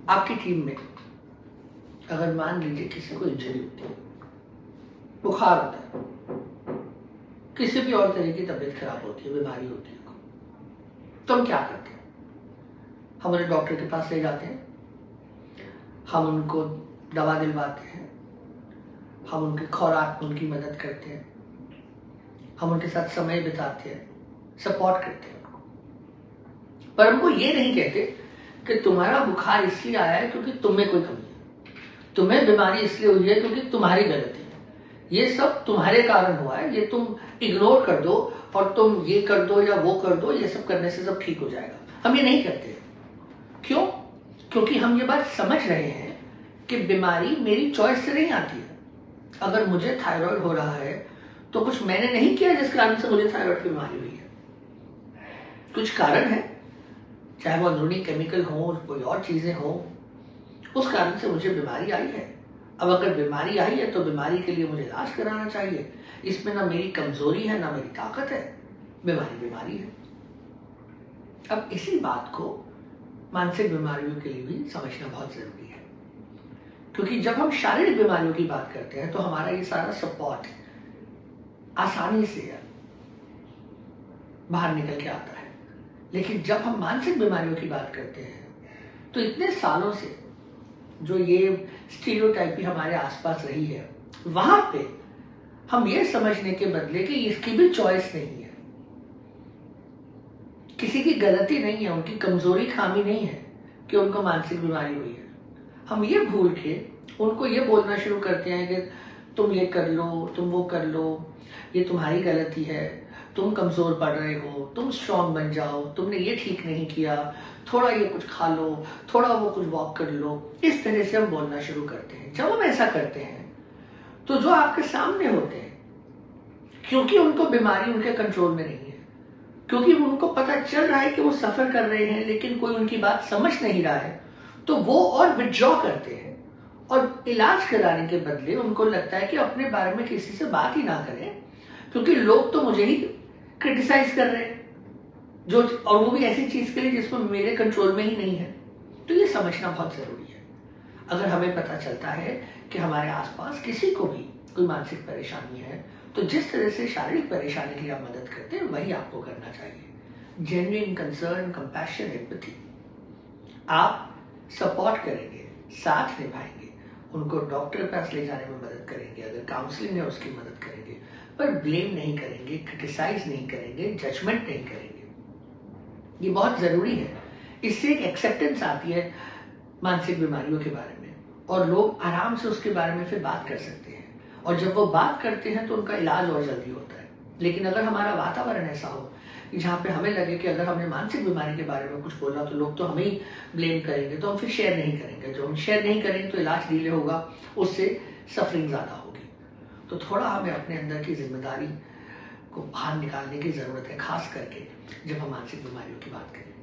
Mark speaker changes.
Speaker 1: आपकी टीम में अगर मान लीजिए किसी को इंजरी होती है, बुखार होता है, किसी भी और तरह की तबीयत खराब होती है, बीमारी होती है, तो हम क्या करते हैं? हम उन्हें डॉक्टर के पास ले जाते हैं, हम उनको दवा दिलवाते हैं, हम उनकी खुराक में उनकी मदद करते हैं, हम उनके साथ समय बिताते हैं, सपोर्ट करते हैं उनको। पर हमको ये नहीं कहते कि तुम्हारा बुखार इसलिए आया है क्योंकि तुम्हें कोई कमी है, तुम्हें बीमारी इसलिए हुई है क्योंकि तुम्हारी गलती है, ये सब तुम्हारे कारण हुआ है, ये तुम इग्नोर कर दो और तुम ये कर दो या वो कर दो, ये सब करने से सब ठीक हो जाएगा। हम ये नहीं करते। क्यों? क्योंकि हम ये बात समझ रहे हैं कि बीमारी मेरी चॉइस से नहीं आती है। अगर मुझे थायराइड हो रहा है तो कुछ मैंने नहीं किया जिस कारण से मुझे थायराइड की बीमारी हुई है, कुछ कारण है, चाहे वो अंदरूनी केमिकल हो, कोई और चीजें हो, उस कारण से मुझे बीमारी आई है। अब अगर बीमारी आई है तो बीमारी के लिए मुझे इलाज कराना चाहिए। इसमें ना मेरी कमजोरी है ना मेरी ताकत है, बीमारी बीमारी है। अब इसी बात को मानसिक बीमारियों के लिए भी समझना बहुत जरूरी है, क्योंकि जब हम शारीरिक बीमारियों की बात करते हैं तो हमारा ये सारा सपोर्ट आसानी से बाहर निकल के आता है, लेकिन जब हम मानसिक बीमारियों की बात करते हैं तो इतने सालों से जो ये स्टीरियोटाइपी हमारे आसपास रही है, वहां पे हम ये समझने के बदले कि इसकी भी चॉइस नहीं है, किसी की गलती नहीं है, उनकी कमजोरी खामी नहीं है कि उनको मानसिक बीमारी हुई है, हम ये भूल के उनको ये बोलना शुरू करते हैं कि तुम ये कर लो, तुम वो कर लो, ये तुम्हारी गलती है, तुम कमजोर पड़ रहे हो, तुम स्ट्रांग बन जाओ, तुमने ये ठीक नहीं किया, थोड़ा ये कुछ खा लो, थोड़ा वो कुछ वॉक कर लो। इस तरह से हम बोलना शुरू करते हैं। जब हम ऐसा करते हैं तो जो आपके सामने होते हैं, क्योंकि उनको बीमारी उनके कंट्रोल में नहीं है, क्योंकि उनको पता चल रहा है कि वो सफर कर रहे हैं लेकिन कोई उनकी बात समझ नहीं रहा है, तो वो और विथड्रॉ करते हैं और इलाज कराने के बदले उनको लगता है कि अपने बारे में किसी से बात ही ना करें, क्योंकि लोग तो मुझे ही क्रिटिसाइज कर रहे हैं, जो और वो भी ऐसी चीज के लिए जिसमें मेरे कंट्रोल में ही नहीं है। तो ये समझना बहुत जरूरी है। अगर हमें पता चलता है कि हमारे आसपास किसी को भी कोई मानसिक परेशानी है, तो जिस तरह से शारीरिक परेशानी के लिए आप मदद करते हैं वही आपको करना चाहिए। Genuine concern, compassion, empathy. आप सपोर्ट करेंगे, साथ निभाएंगे, उनको डॉक्टर के पास ले जाने में मदद करेंगे, अगर काउंसलिंग है उसकी मदद करेंगे, पर ब्लेम नहीं करेंगे, क्रिटिसाइज नहीं करेंगे, जजमेंट नहीं करेंगे। ये बहुत जरूरी है। इससे एक एक्सेप्टेंस आती है मानसिक बीमारियों के बारे में, और लोग आराम से उसके बारे में फिर बात कर सकते हैं, और जब वो बात करते हैं तो उनका इलाज और जल्दी होता है। लेकिन अगर हमारा वातावरण ऐसा हो कि जहाँ पे हमें लगे कि अगर हमने मानसिक बीमारी के बारे में कुछ बोला तो लोग तो हमें ही ब्लेम करेंगे, तो हम फिर शेयर नहीं करेंगे। जो हम शेयर नहीं करेंगे तो इलाज डिले होगा, उससे सफरिंग ज्यादा होगी। तो थोड़ा हमें अपने अंदर की जिम्मेदारी को बाहर निकालने की जरूरत है, खास करके जब हम मानसिक बीमारियों की बात करें।